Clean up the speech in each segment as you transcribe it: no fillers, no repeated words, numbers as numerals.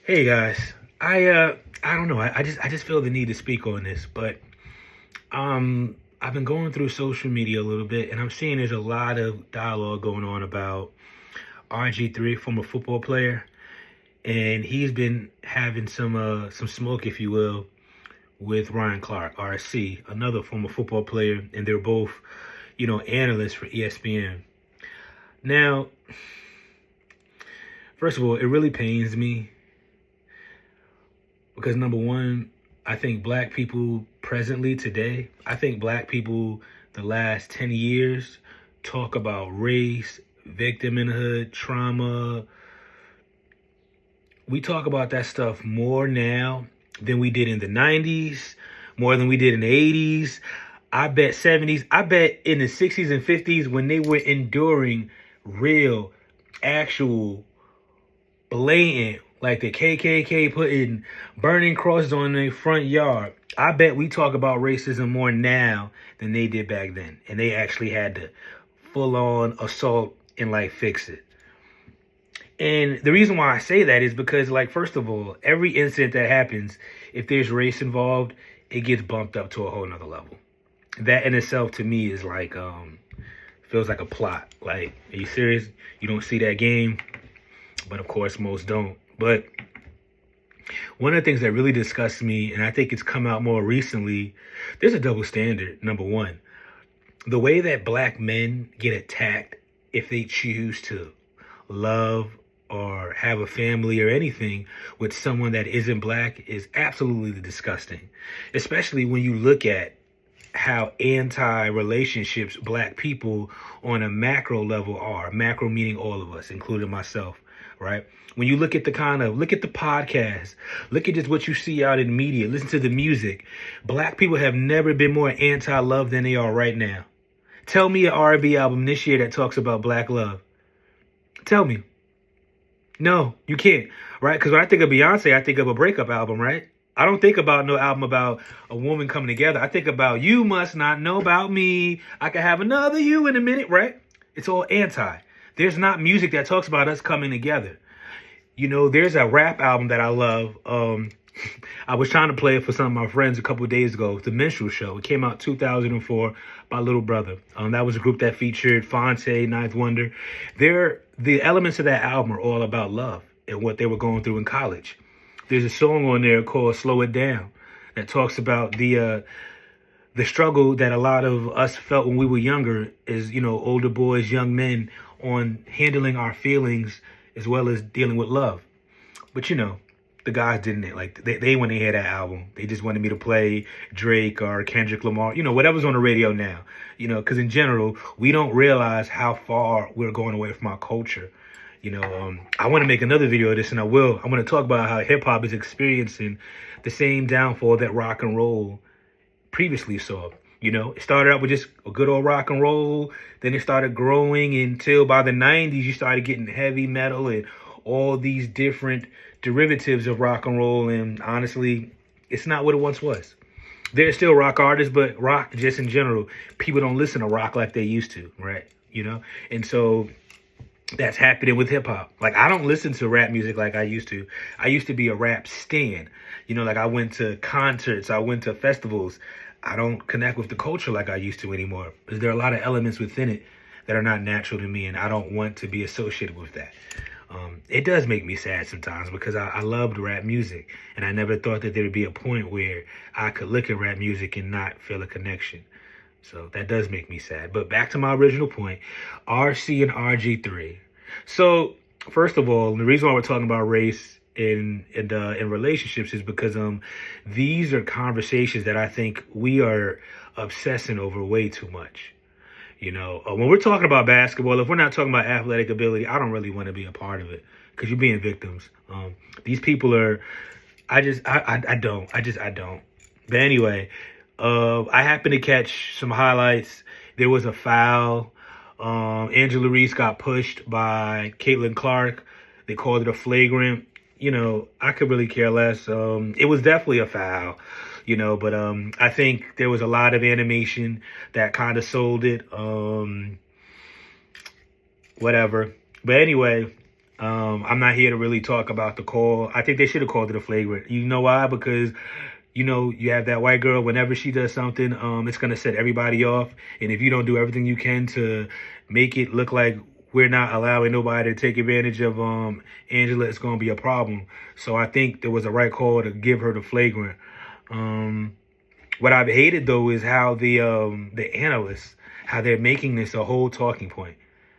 Hey guys, I don't know. I just feel the need to speak on this, but I've been going through social media a little bit, and I'm seeing there's a lot of dialogue going on about RG3, former football player, and he's been having some smoke, if you will, with Ryan Clark, RC, another former football player, and they're both, analysts for ESPN. Now, first of all, it really pains me because number one, I think black people presently today, I think black people the last 10 years talk about race, victimhood, trauma. We talk about that stuff more now than we did in the 90s, more than we did in the 80s. I bet 70s, I bet in the 60s and 50s when they were enduring real, actual blatant, like the KKK putting burning crosses on their front yard. I bet we talk about racism more now than they did back then. And they actually had to full on assault and like fix it. And the reason why I say that is because, like, first of all, every incident that happens, if there's race involved, it gets bumped up to a whole nother level. That in itself to me is like, feels like a plot. Like, are you serious? You don't see that game? But of course, most don't. But one of the things that really disgusts me, and I think it's come out more recently, there's a double standard, number one. The way that black men get attacked if they choose to love or have a family or anything with someone that isn't black is absolutely disgusting. Especially when you look at how anti-relationships black people on a macro level are. Macro meaning all of us, including myself, right? When you look at the podcast, look at just what you see out in media, listen to the music. Black people have never been more anti-love than they are right now. Tell me an R&B album this year that talks about black love. Tell me. No, you can't, right? Because when I think of Beyonce, I think of a breakup album, right? I don't think about no album about a woman coming together. I think about you must not know about me. I can have another you in a minute, right? It's all anti. There's not music that talks about us coming together. You know, there's a rap album that I love. I was trying to play it for some of my friends a couple of days ago. The Minstrel Show. It came out 2004 by Little Brother. That was a group that featured Fonte, Ninth Wonder. The elements of that album are all about love and what they were going through in college. There's a song on there called Slow It Down that talks about the struggle that a lot of us felt when we were younger as, older boys, young men, on handling our feelings as well as dealing with love. But, the guys didn't. Like, they when they hear that album, they just wanted me to play Drake or Kendrick Lamar, whatever's on the radio now, because in general, we don't realize how far we're going away from our culture. I want to make another video of this, and I will. I want to talk about how hip hop is experiencing the same downfall that rock and roll previously saw. It started out with just a good old rock and roll. Then it started growing until by the 90s, you started getting heavy metal and all these different derivatives of rock and roll. And honestly, it's not what it once was. There's still rock artists, but rock just in general, people don't listen to rock like they used to, right? And so that's happening with hip hop. Like, I don't listen to rap music like I used to. I used to be a rap stan. Like I went to concerts, I went to festivals. I don't connect with the culture like I used to anymore because there are a lot of elements within it that are not natural to me, and I don't want to be associated with that. It does make me sad sometimes because I loved rap music, and I never thought that there would be a point where I could look at rap music and not feel a connection. So that does make me sad. But back to my original point, RC and RG3. So first of all, the reason why we're talking about race in relationships is because these are conversations that I think we are obsessing over way too much. When we're talking about basketball, if we're not talking about athletic ability, I don't really want to be a part of it because you're being victims. These people are, I don't. But anyway, I happened to catch some highlights. There was a foul. Angela Reese got pushed by Caitlin Clark. They called it a flagrant. I could really care less. It was definitely a foul, but I think there was a lot of animation that kind of sold it. Whatever. But anyway, I'm not here to really talk about the call. I think they should have called it a flagrant. You know why? Because, you have that white girl, whenever she does something, it's going to set everybody off. And if you don't do everything you can to make it look like we're not allowing nobody to take advantage of Angela, it's going to be a problem. So I think there was a right call to give her the flagrant. What I've hated, though, is how the analysts, how they're making this a whole talking point.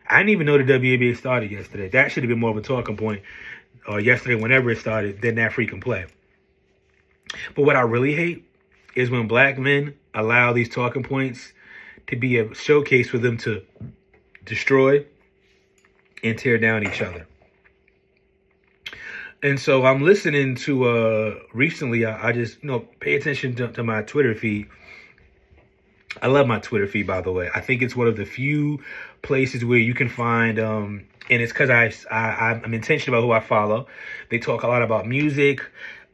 I didn't even know the WNBA started yesterday. That should have been more of a talking point yesterday, whenever it started, than that freaking play. But what I really hate is when black men allow these talking points to be a showcase for them to destroy and tear down each other. And so I'm listening to, recently, I just, pay attention to my Twitter feed. I love my Twitter feed, by the way. I think it's one of the few places where you can find, and it's because I'm intentional about who I follow. They talk a lot about music.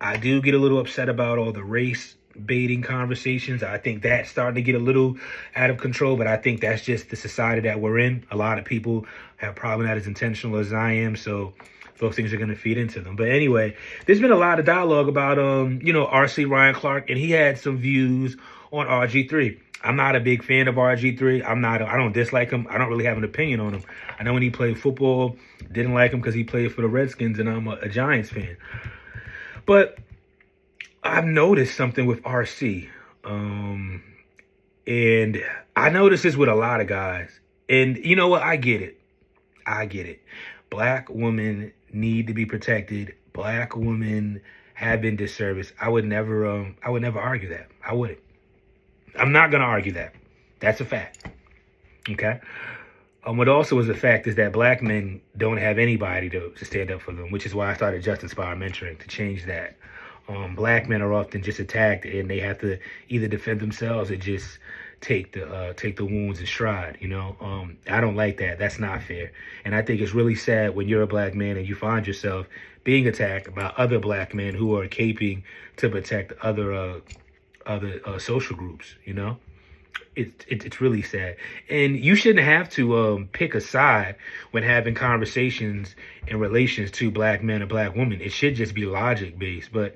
I do get a little upset about all the race baiting conversations. I think that's starting to get a little out of control, but I think that's just the society that we're in. A lot of people have probably not as intentional as I am, so those things are going to feed into them. But anyway, there's been a lot of dialogue about, RC Ryan Clark, and he had some views on RG3. I'm not a big fan of RG3. I don't dislike him. I don't really have an opinion on him. I know when he played football, didn't like him because he played for the Redskins, and I'm a Giants fan. But I've noticed something with RC. And I notice this with a lot of guys. And you know what? I get it. Black women need to be protected. Black women have been disserviced. I would never argue that. I wouldn't. I'm not going to argue that. That's a fact. Okay? What also is a fact is that black men don't have anybody to stand up for them, which is why I started JustINSPIRE mentoring, to change that. Black men are often just attacked, and they have to either defend themselves or just take the wounds in stride. I don't like that. That's not fair. And I think it's really sad when you're a black man and you find yourself being attacked by other black men who are caping to protect other social groups. It's really sad. And you shouldn't have to pick a side when having conversations in relations to black men and black women. It should just be logic based. But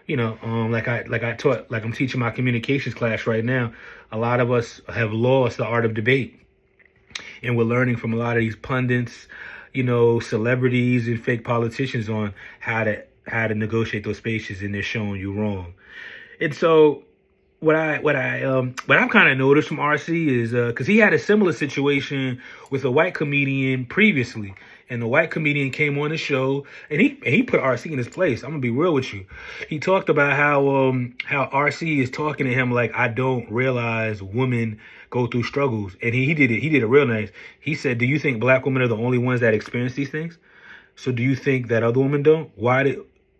like I'm teaching my communications class right now, a lot of us have lost the art of debate, and we're learning from a lot of these pundits, celebrities and fake politicians on how to negotiate those spaces, and they're showing you wrong. And so what I've kind of noticed from RC is because he had a similar situation with a white comedian previously, and the white comedian came on the show, and he put RC in his place. I'm gonna be real with you. He talked about how RC is talking to him like, I don't realize women go through struggles, and he did it real nice. He said, do you think black women are the only ones that experience these things? So do you think that other women don't?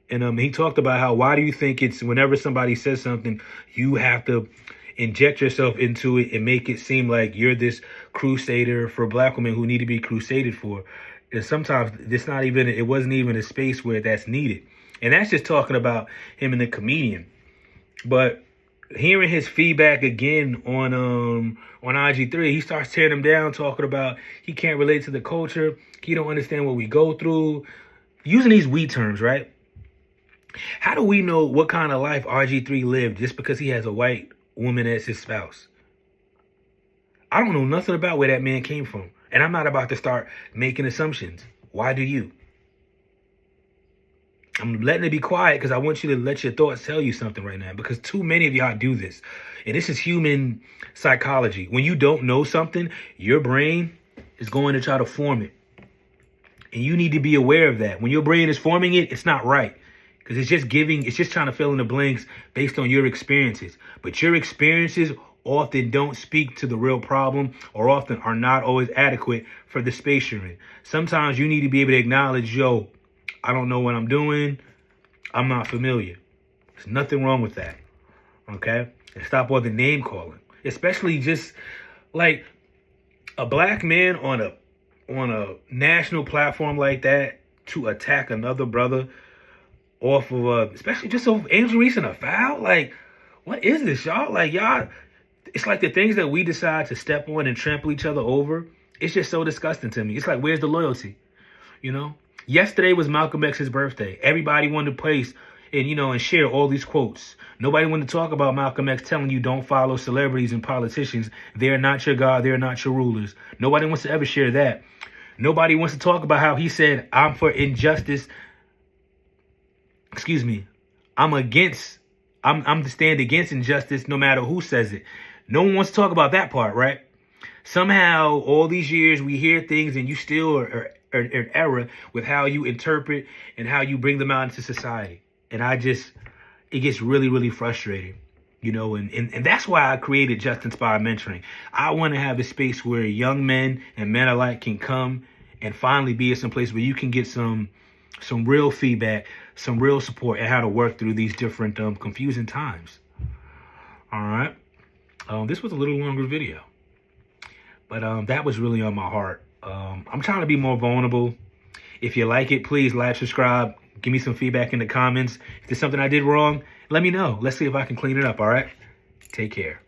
And he talked about how, why do you think it's whenever somebody says something, you have to inject yourself into it and make it seem like you're this crusader for black women who need to be crusaded for. And sometimes it wasn't even a space where that's needed. And that's just talking about him and the comedian. But hearing his feedback again on RG3, he starts tearing him down, talking about he can't relate to the culture. He don't understand what we go through. Using these we terms, right? How do we know what kind of life RG3 lived just because he has a white woman as his spouse? I don't know nothing about where that man came from. And I'm not about to start making assumptions. Why do you? I'm letting it be quiet because I want you to let your thoughts tell you something right now, because too many of y'all do this. And this is human psychology. When you don't know something, your brain is going to try to form it. And you need to be aware of that. When your brain is forming it, it's not right. Because it's just trying to fill in the blanks based on your experiences. But your experiences often don't speak to the real problem, or often are not always adequate for the space you're in. Sometimes you need to be able to acknowledge, I don't know what I'm doing. I'm not familiar. There's nothing wrong with that. Okay? And stop all the name calling. Especially just like a black man on a national platform like that to attack another brother off of especially just so Angel Reese in a foul. Like, what is this, y'all? Like, y'all, it's like the things that we decide to step on and trample each other over. It's just so disgusting to me. It's like, where's the loyalty? Yesterday was Malcolm X's birthday. Everybody wanted to place and share all these quotes. Nobody wanted to talk about Malcolm X telling you don't follow celebrities and politicians. They're not your God. They're not your rulers. Nobody wants to ever share that. Nobody wants to talk about how he said, I'm for injustice. Excuse me. I'm to stand against injustice no matter who says it. No one wants to talk about that part, right? Somehow, all these years, we hear things and you still are in error with how you interpret and how you bring them out into society. And it gets really, really frustrating, and that's why I created Just Inspire Mentoring. I want to have a space where young men and men alike can come and finally be in some place where you can get some real feedback, some real support, and how to work through these different confusing times. All right. This was a little longer video, but that was really on my heart. I'm trying to be more vulnerable. If you like it, please like, subscribe, give me some feedback in the comments. If there's something I did wrong, let me know. Let's see if I can clean it up, all right? Take care.